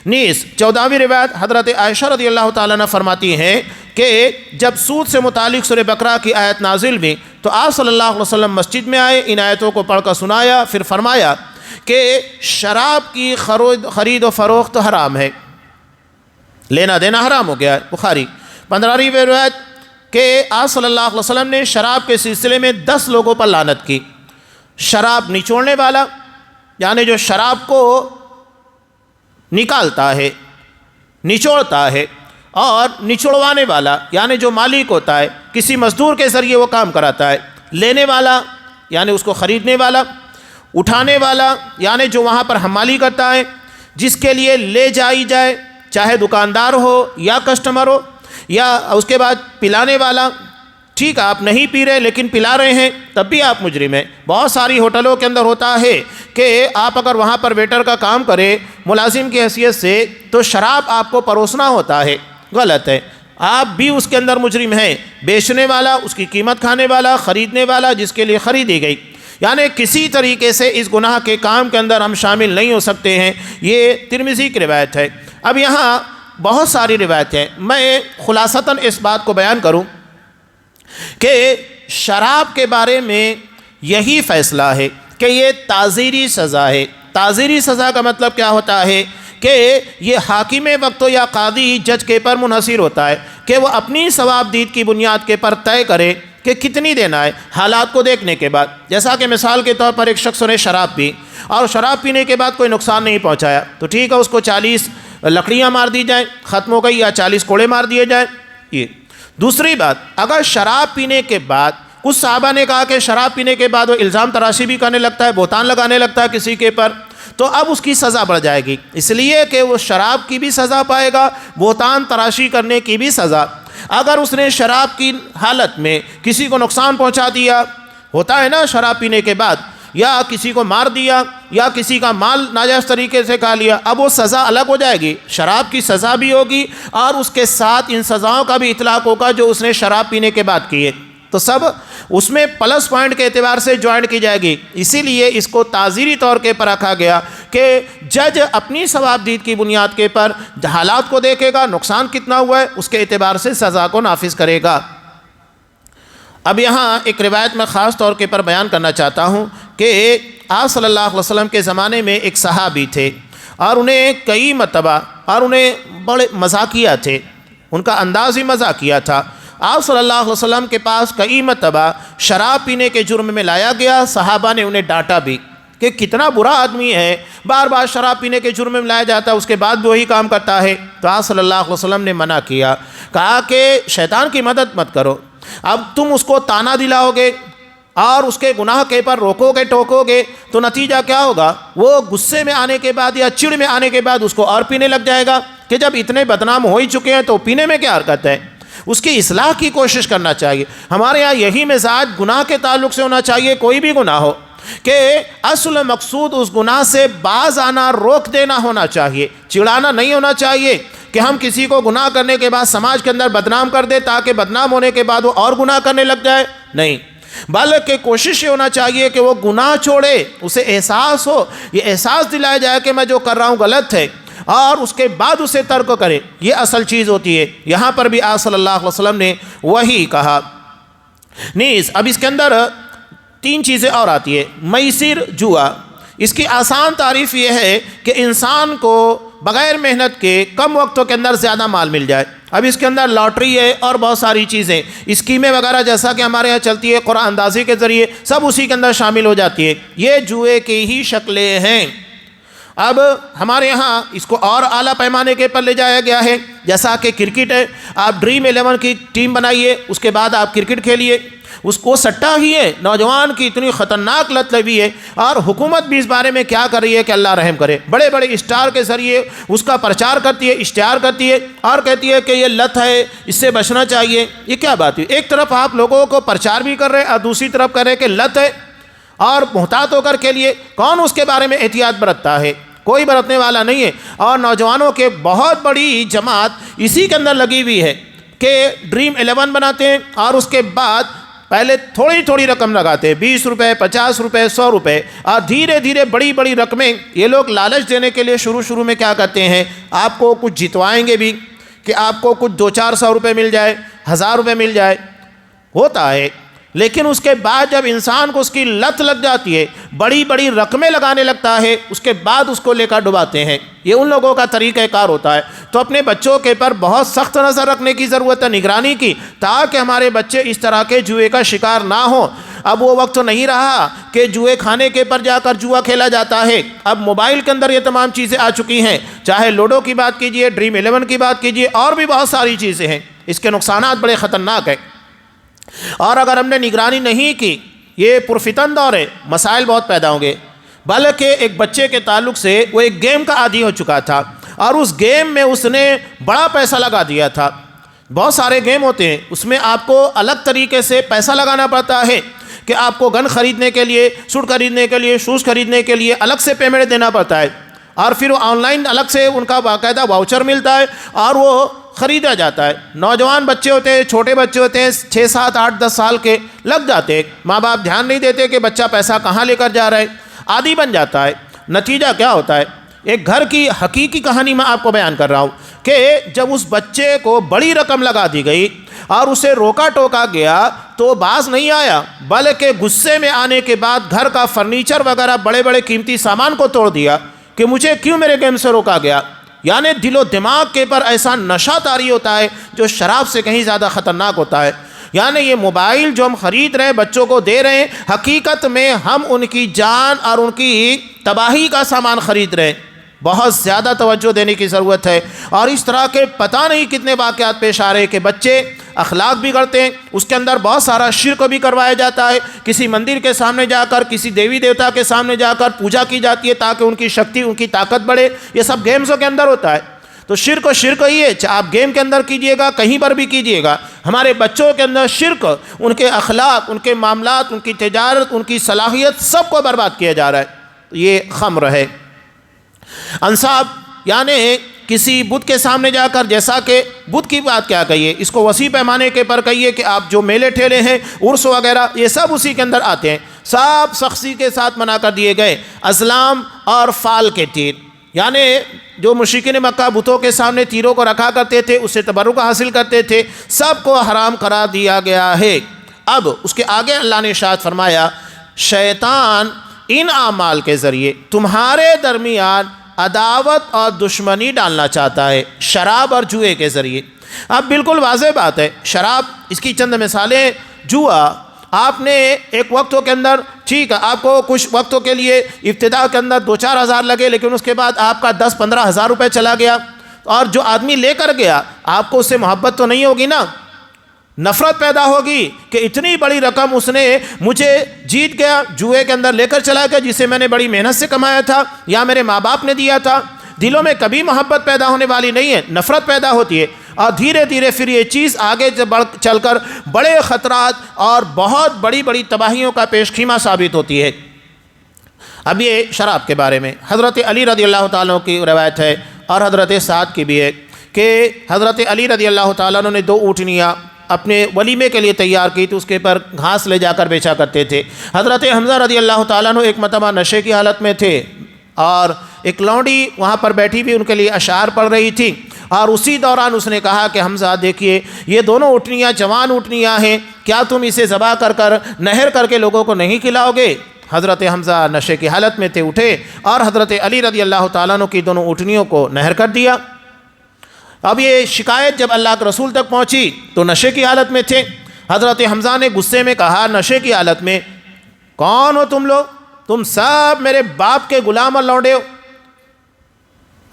نیز 14ویں روایت حضرت عائشہ رضی اللہ تعالیٰ عنہ فرماتی ہیں کہ جب سود سے متعلق سورہ بقرہ کی آیت نازل ہوئی تو آپ صلی اللہ علیہ وسلم مسجد میں آئے، ان آیتوں کو پڑھ کر سنایا، پھر فرمایا کہ شراب کی خرید و فروخت حرام ہے، لینا دینا حرام ہو گیا ہے۔ بخاری 15ویں روایت کہ آپ صلی اللہ علیہ وسلم نے شراب کے سلسلے میں 10 لوگوں پر لعنت کی۔ شراب نچوڑنے والا، یعنی جو شراب کو نکالتا ہے، نچوڑتا ہے، اور نچوڑوانے والا یعنی جو مالک ہوتا ہے، کسی مزدور کے ذریعے وہ کام کراتا ہے، لینے والا یعنی اس کو خریدنے والا، اٹھانے والا یعنی جو وہاں پر حمالی کرتا ہے، جس کے لیے لے جائی جائے، چاہے دکاندار ہو یا کسٹمر ہو، یا اس کے بعد پلانے والا۔ ٹھیک ہے، آپ نہیں پی رہے لیکن پلا رہے ہیں، تب بھی آپ مجرم ہیں۔ بہت ساری ہوٹلوں کے اندر ہوتا ہے کہ آپ اگر وہاں پر ویٹر کا کام کرے ملازم کی حیثیت سے تو شراب آپ کو پروسنا ہوتا ہے، غلط ہے، آپ بھی اس کے اندر مجرم ہیں۔ بیچنے والا، اس کی قیمت کھانے والا، خریدنے والا جس کے لیے خریدی گئی، یعنی کسی طریقے سے اس گناہ کے کام کے اندر ہم شامل نہیں ہو سکتے ہیں۔ یہ ترمذی کی روایت ہے۔ اب یہاں بہت ساری روایتیں، میں خلاصتاً اس بات کو بیان کروں کہ شراب کے بارے میں یہی فیصلہ ہے کہ یہ تعزیری سزا ہے۔ تعزیری سزا کا مطلب کیا ہوتا ہے کہ یہ حاکم وقت یا قاضی جج کے پر منحصر ہوتا ہے کہ وہ اپنی ثواب دید کی بنیاد کے پر طے کرے کہ کتنی دینا ہے، حالات کو دیکھنے کے بعد۔ جیسا کہ مثال کے طور پر ایک شخص نے شراب پی اور شراب پینے کے بعد کوئی نقصان نہیں پہنچایا، تو ٹھیک ہے، اس کو 40 لکڑیاں مار دی جائیں، ختم ہو گئی، یا 40 کوڑے مار دیے جائیں۔ یہ دوسری بات، اگر شراب پینے کے بعد، کچھ صحابہ نے کہا کہ شراب پینے کے بعد وہ الزام تراشی بھی کرنے لگتا ہے، بہتان لگانے لگتا ہے کسی کے پر، تو اب اس کی سزا بڑھ جائے گی، اس لیے کہ وہ شراب کی بھی سزا پائے گا، بہتان تراشی کرنے کی بھی سزا۔ اگر اس نے شراب کی حالت میں کسی کو نقصان پہنچا دیا، ہوتا ہے نا شراب پینے کے بعد، یا کسی کو مار دیا یا کسی کا مال ناجائز طریقے سے کھا لیا، اب وہ سزا الگ ہو جائے گی، شراب کی سزا بھی ہوگی اور اس کے ساتھ ان سزاؤں کا بھی اطلاق ہوگا جو اس نے شراب پینے کے بعد کیے، تو سب اس میں پلس پوائنٹ کے اعتبار سے جوائنٹ کی جائے گی۔ اسی لیے اس کو تعزیری طور کے پر رکھا گیا کہ جج اپنی ثواب دید کی بنیاد کے پر حالات کو دیکھے گا، نقصان کتنا ہوا ہے، اس کے اعتبار سے سزا کو نافذ کرے گا۔ اب یہاں ایک روایت میں خاص طور کے پر بیان کرنا چاہتا ہوں کہ آپ صلی اللہ علیہ وسلم کے زمانے میں ایک صحابی تھے اور انہیں کئی مرتبہ اور انہیں بڑے مذاقیہ تھے، ان کا انداز ہی مذاقیہ تھا۔ آپ صلی اللہ علیہ وسلم کے پاس کئی مرتبہ شراب پینے کے جرم میں لایا گیا، صحابہ نے انہیں ڈانٹا بھی کہ کتنا برا آدمی ہے، بار بار شراب پینے کے جرم میں لایا جاتا ہے، اس کے بعد بھی وہی کام کرتا ہے۔ تو آپ صلی اللہ علیہ وسلم نے منع کیا، کہا کہ شیطان کی مدد مت کرو، اب تم اس کو تانا دلاؤ گے اور اس کے گناہ کے پر روکو گے ٹوکو گے تو نتیجہ کیا ہوگا؟ وہ غصے میں آنے کے بعد یا چڑ میں آنے کے بعد اس کو اور پینے لگ جائے گا کہ جب اتنے بدنام ہو ہی چکے ہیں تو پینے میں کیا حرکت ہے؟ اس کی اصلاح کی کوشش کرنا چاہیے۔ ہمارے ہاں یہی مزاج گناہ کے تعلق سے ہونا چاہیے، کوئی بھی گناہ ہو، کہ اصل مقصود اس گناہ سے باز آنا، روک دینا ہونا چاہیے، چڑھانا نہیں ہونا چاہیے کہ ہم کسی کو گناہ کرنے کے بعد سماج کے اندر بدنام کر دے تاکہ بدنام ہونے کے بعد وہ اور گناہ کرنے لگ جائے، نہیں، بلکہ کوشش یہ ہونا چاہیے کہ وہ گناہ چھوڑے، اسے احساس ہو، یہ احساس دلایا جائے کہ میں جو کر رہا ہوں غلط ہے، اور اس کے بعد اسے ترک کرے، یہ اصل چیز ہوتی ہے۔ یہاں پر بھی آپ صلی اللہ علیہ وسلم نے وہی کہا۔ نیز اب اس کے اندر 3 چیزیں اور آتی ہے۔ میسر، جوا، اس کی آسان تعریف یہ ہے کہ انسان کو بغیر محنت کے کم وقتوں کے اندر زیادہ مال مل جائے۔ اب اس کے اندر لاٹری ہے اور بہت ساری چیزیں، اسکیمیں وغیرہ جیسا کہ ہمارے یہاں چلتی ہے قرآن اندازی کے ذریعے، سب اسی کے اندر شامل ہو جاتی ہے۔ یہ جوئے کی ہی شکلیں ہیں۔ اب ہمارے یہاں اس کو اور اعلیٰ پیمانے کے پر لے جایا گیا ہے، جیسا کہ کرکٹ ہے، آپ ڈریم 11 کی ٹیم بنائیے، اس کے بعد آپ کرکٹ کھیلیے، اس کو سٹا ہی ہے، نوجوان کی اتنی خطرناک لت لگی ہے، اور حکومت بھی اس بارے میں کیا کر رہی ہے کہ اللہ رحم کرے، بڑے بڑے اسٹار کے ذریعے اس کا پرچار کرتی ہے، اشتہار کرتی ہے اور کہتی ہے کہ یہ لت ہے، اس سے بچنا چاہیے۔ یہ کیا بات ہے؟ ایک طرف آپ لوگوں کو پرچار بھی کر رہے ہیں اور دوسری طرف کر رہے ہیں کہ لت ہے، اور محتاط ہو کر کے لیے کون اس کے بارے میں احتیاط برتتا ہے؟ کوئی برتنے والا نہیں ہے۔ اور نوجوانوں کے بہت بڑی جماعت اسی کے اندر لگی ہوئی ہے کہ ڈریم 11 بناتے ہیں اور اس کے بعد پہلے تھوڑی تھوڑی رقم لگاتے ہیں، 20 روپے، 50 روپے، 100 روپے، اور دھیرے دھیرے بڑی بڑی رقمیں یہ لوگ لالچ دینے کے لیے شروع میں کیا کرتے ہیں، آپ کو کچھ جتوائیں گے بھی کہ آپ کو کچھ 200-400 روپے مل جائے، 1000 روپے مل جائے، ہوتا ہے۔ لیکن اس کے بعد جب انسان کو اس کی لت لگ جاتی ہے، بڑی بڑی رقمیں لگانے لگتا ہے، اس کے بعد اس کو لے کر ڈباتے ہیں۔ یہ ان لوگوں کا طریقہ کار ہوتا ہے۔ تو اپنے بچوں کے پر بہت سخت نظر رکھنے کی ضرورت ہے، نگرانی کی، تاکہ ہمارے بچے اس طرح کے جوئے کا شکار نہ ہوں۔ اب وہ وقت تو نہیں رہا کہ جوئے کھانے کے پر جا کر جوا کھیلا جاتا ہے، اب موبائل کے اندر یہ تمام چیزیں آ چکی ہیں، چاہے لوڈو کی بات کیجئے، ڈریم 11 کی بات کیجئے، اور بھی بہت ساری چیزیں ہیں۔ اس کے نقصانات بڑے خطرناک ہیں، اور اگر ہم نے نگرانی نہیں کی، یہ پرفتن دور ہے، مسائل بہت پیدا ہوں گے۔ بلکہ ایک بچے کے تعلق سے وہ ایک گیم کا عادی ہو چکا تھا، اور اس گیم میں اس نے بڑا پیسہ لگا دیا تھا۔ بہت سارے گیم ہوتے ہیں، اس میں آپ کو الگ طریقے سے پیسہ لگانا پڑتا ہے کہ آپ کو گن خریدنے کے لیے، سوٹ خریدنے کے لیے، شوز خریدنے کے لیے الگ سے پیمنٹ دینا پڑتا ہے، اور پھر وہ آن لائن الگ سے ان کا باقاعدہ واؤچر ملتا ہے اور وہ خریدا جاتا ہے۔ نوجوان بچے ہوتے ہیں، چھوٹے بچے ہوتے ہیں، 6، 7، 8، 10 سال کے لگ جاتے ہیں، ماں باپ دھیان نہیں دیتے کہ بچہ پیسہ کہاں لے کر جا رہا ہے، عادی بن جاتا ہے۔ نتیجہ کیا ہوتا ہے؟ ایک گھر کی حقیقی کہانی میں آپ کو بیان کر رہا ہوں کہ جب اس بچے کو بڑی رقم لگا دی گئی اور اسے روکا ٹوکا گیا تو باز نہیں آیا، بلکہ غصے میں آنے کے بعد گھر کا فرنیچر وغیرہ بڑے بڑے قیمتی سامان کو توڑ دیا کہ مجھے کیوں میرے گیم سے روکا گیا۔ یعنی دل و دماغ کے پر ایسا نشہ طاری ہوتا ہے جو شراب سے کہیں زیادہ خطرناک ہوتا ہے۔ یعنی یہ موبائل جو ہم خرید رہے ہیں، بچوں کو دے رہے ہیں، حقیقت میں ہم ان کی جان اور ان کی تباہی کا سامان خرید رہے ہیں۔ بہت زیادہ توجہ دینے کی ضرورت ہے، اور اس طرح کے پتہ نہیں کتنے واقعات پیش آ رہے کہ بچے اخلاق بگڑتے ہیں، اس کے اندر بہت سارا شرک بھی کروایا جاتا ہے، کسی مندر کے سامنے جا کر، کسی دیوی دیوتا کے سامنے جا کر پوجا کی جاتی ہے تاکہ ان کی شکتی، ان کی طاقت بڑھے۔ یہ سب گیمزوں کے اندر ہوتا ہے۔ تو شرک ہی ہے، چاہے آپ گیم کے اندر کیجئے گا، کہیں پر بھی کیجئے گا، ہمارے بچوں کے اندر شرک، ان کے اخلاق، ان کے معاملات، ان کی تجارت، ان کی صلاحیت، سب کو برباد کیا جا رہا ہے۔ یہ خمر ہے۔ انصاب یعنی کسی بت کے سامنے جا کر، جیسا کہ بت کی بات کیا کہیے، اس کو وسیع پیمانے کے پر کہیے کہ آپ جو میلے ٹھیلے ہیں، عرس وغیرہ، یہ سب اسی کے اندر آتے ہیں، سب سختی کے ساتھ منع کر دیے گئے۔ ازلام اور فال کے تیر، یعنی جو مشرکین مکہ بتوں کے سامنے تیروں کو رکھا کرتے تھے، اس سے تبرک حاصل کرتے تھے، سب کو حرام قرار دیا گیا ہے۔ اب اس کے آگے اللہ نے ارشاد فرمایا شیطان ان اعمال کے ذریعے تمہارے درمیان عداوت اور دشمنی ڈالنا چاہتا ہے، شراب اور جوئے کے ذریعے۔ اب بالکل واضح بات ہے، شراب، اس کی چند مثالیں، جوا، آپ نے ایک وقتوں کے اندر، ٹھیک ہے، آپ کو کچھ وقتوں کے لیے ابتدا کے اندر 2-4 ہزار لگے، لیکن اس کے بعد آپ کا 10-15 ہزار روپے چلا گیا، اور جو آدمی لے کر گیا آپ کو اس سے محبت تو نہیں ہوگی نا، نفرت پیدا ہوگی کہ اتنی بڑی رقم اس نے مجھے جیت گیا، جوئے کے اندر لے کر چلا گیا جسے میں نے بڑی محنت سے کمایا تھا یا میرے ماں باپ نے دیا تھا۔ دلوں میں کبھی محبت پیدا ہونے والی نہیں ہے، نفرت پیدا ہوتی ہے، اور دھیرے دھیرے پھر یہ چیز آگے چل کر بڑے خطرات اور بہت بڑی بڑی تباہیوں کا پیش خیمہ ثابت ہوتی ہے۔ اب یہ شراب کے بارے میں حضرت علی رضی اللہ تعالیٰ کی روایت ہے، اور حضرت سعد کی بھی ہے، کہ حضرت علی رضی اللہ تعالیٰ نے 2 اونٹنیاں اپنے ولیمے کے لیے تیار کی تو اس کے پر گھاس لے جا کر بیچا کرتے تھے۔ حضرت حمزہ رضی اللہ تعالیٰ نے ایک مرتبہ نشے کی حالت میں تھے، اور ایک لونڈی وہاں پر بیٹھی بھی ان کے لیے اشعار پڑھ رہی تھی، اور اسی دوران اس نے کہا کہ حمزہ دیکھیے یہ دونوں اونٹنیاں جوان اونٹنیاں ہیں، کیا تم اسے ذبح کر نہر کر کے لوگوں کو نہیں کھلاؤ گے؟ حضرت حمزہ نشے کی حالت میں تھے، اٹھے اور حضرت علی رضی اللہ تعالیٰ عنہ کی دونوں اونٹنیوں کو نہر کر دیا۔ اب یہ شکایت جب اللہ کے رسول تک پہنچی تو نشے کی حالت میں تھے۔ حضرت حمزہ نے غصے میں کہا نشے کی حالت میں، کون ہو تم لوگ؟ تم سب میرے باپ کے غلام اور لونڈے ہو۔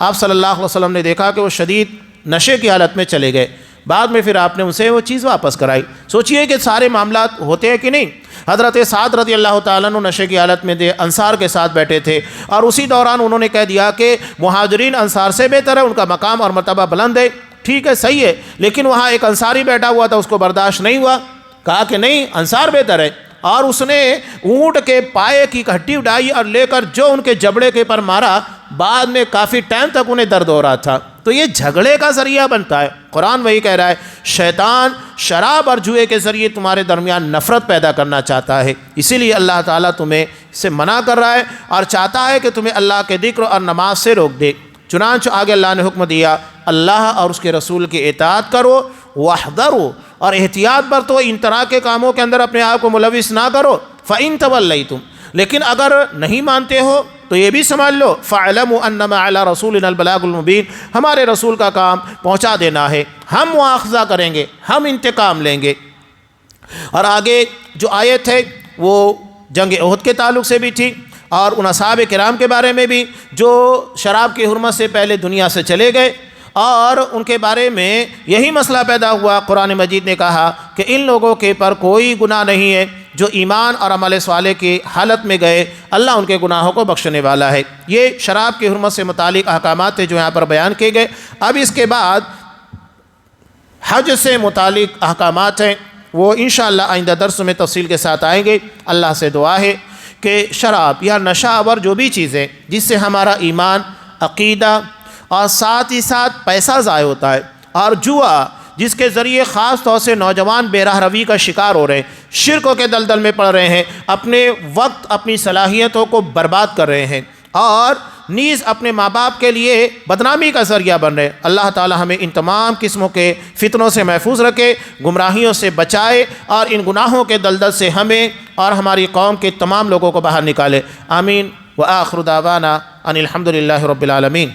آپ صلی اللہ علیہ وسلم نے دیکھا کہ وہ شدید نشے کی حالت میں چلے گئے، بعد میں پھر آپ نے اسے وہ چیز واپس کرائی۔ سوچئے کہ سارے معاملات ہوتے ہیں کہ نہیں۔ حضرت سعد رضی اللہ تعالیٰ عنہ نشے کی حالت میں تھے، انصار کے ساتھ بیٹھے تھے، اور اسی دوران انہوں نے کہہ دیا کہ مہاجرین انصار سے بہتر ہے، ان کا مقام اور مرتبہ بلند ہے۔ ٹھیک ہے، صحیح ہے، لیکن وہاں ایک انصاری بیٹھا ہوا تھا، اس کو برداشت نہیں ہوا، کہا کہ نہیں، انصار بہتر ہے، اور اس نے اونٹ کے پائے کی ہڈی اٹھائی اور لے کر جو ان کے جبڑے کے پر مارا، بعد میں کافی ٹائم تک انہیں درد ہو رہا تھا۔ تو یہ جھگڑے کا ذریعہ بنتا ہے۔ قرآن وہی کہہ رہا ہے شیطان شراب اور جوئے کے ذریعے تمہارے درمیان نفرت پیدا کرنا چاہتا ہے، اسی لیے اللہ تعالیٰ تمہیں اس سے منع کر رہا ہے اور چاہتا ہے کہ تمہیں اللہ کے ذکر اور نماز سے روک دے۔ چنانچہ آگے اللہ نے حکم دیا اللہ اور اس کے رسول کی اطاعت کرو، واحذروا، اور احتیاط برتو، ان طرح کے کاموں کے اندر اپنے آپ کو ملوث نہ کرو۔ فَإِن تَوَلَّيْتُمْ، لیکن اگر نہیں مانتے ہو تو یہ بھی سمجھ لو فَاعْلَمُوا أَنَّمَا عَلَىٰ رَسُولِنَا الْبَلَاغُ الْمُبِينُ، ہمارے رسول کا کام پہنچا دینا ہے، ہم مواخذہ کریں گے، ہم انتقام لیں گے۔ اور آگے جو آیت ہے وہ جنگ احد کے تعلق سے بھی تھی، اور ان اصحاب کرام کے بارے میں بھی جو شراب کی حرمت سے پہلے دنیا سے چلے گئے، اور ان کے بارے میں یہی مسئلہ پیدا ہوا۔ قرآن مجید نے کہا کہ ان لوگوں کے پر کوئی گناہ نہیں ہے جو ایمان اور عمل صالح کی حالت میں گئے، اللہ ان کے گناہوں کو بخشنے والا ہے۔ یہ شراب کی حرمت سے متعلق احکامات تھے جو یہاں پر بیان کیے گئے۔ اب اس کے بعد حج سے متعلق احکامات ہیں، وہ انشاءاللہ آئندہ درس میں تفصیل کے ساتھ آئیں گے۔ اللہ سے دعا ہے کہ شراب یا نشہ آور جو بھی چیزیں جس سے ہمارا ایمان، عقیدہ اور ساتھ ہی ساتھ پیسہ ضائع ہوتا ہے، اور جوا جس کے ذریعے خاص طور سے نوجوان بے راہ روی کا شکار ہو رہے ہیں، شرکوں کے دلدل میں پڑ رہے ہیں، اپنے وقت، اپنی صلاحیتوں کو برباد کر رہے ہیں، اور نیز اپنے ماں باپ کے لیے بدنامی کا ذریعہ بن رہے ہیں۔ اللہ تعالی ہمیں ان تمام قسموں کے فتنوں سے محفوظ رکھے، گمراہیوں سے بچائے، اور ان گناہوں کے دلدل سے ہمیں اور ہماری قوم کے تمام لوگوں کو باہر نکالے۔ آمین۔ وآخر دعوانا ان الحمد للہ رب العالمین۔